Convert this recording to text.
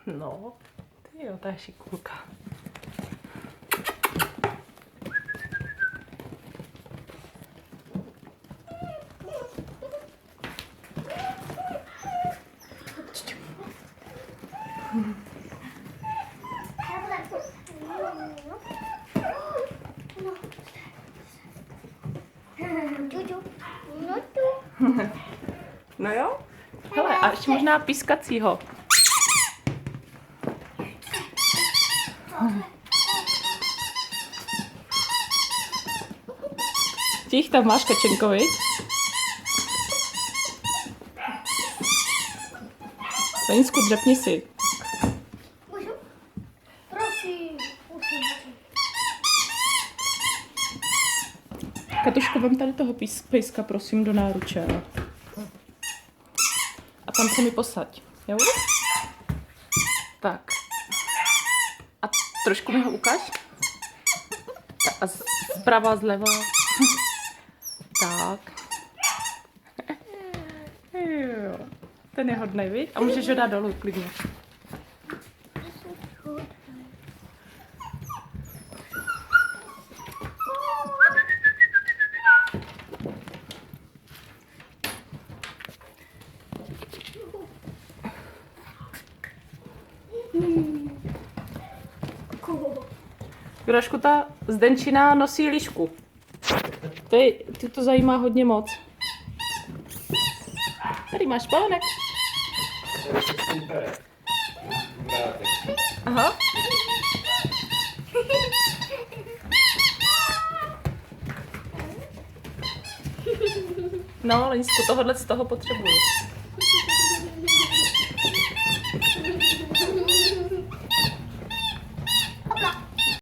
No, ty jo, to je šikulka. No jo? Hele, a ještě možná pískacího. Těch tam máš, Kačenko, viď? Penízku, dřepni si. Můžu? Prosím. Katuško, vem tady toho pejska, prosím, do náruče. A tam se mi posaď, jo? Tak. A trošku mi ho ukaž. A zprava, zleva. Tak. Jo. Ten je hodnej, viď? A můžeš ho dát dolů, klidně. Grašku, ta Zdenčina nosí lišku. Ty to zajímá hodně moc. Tady máš balonek. Aha. No, Linsku, tohohle z toho potřebuju.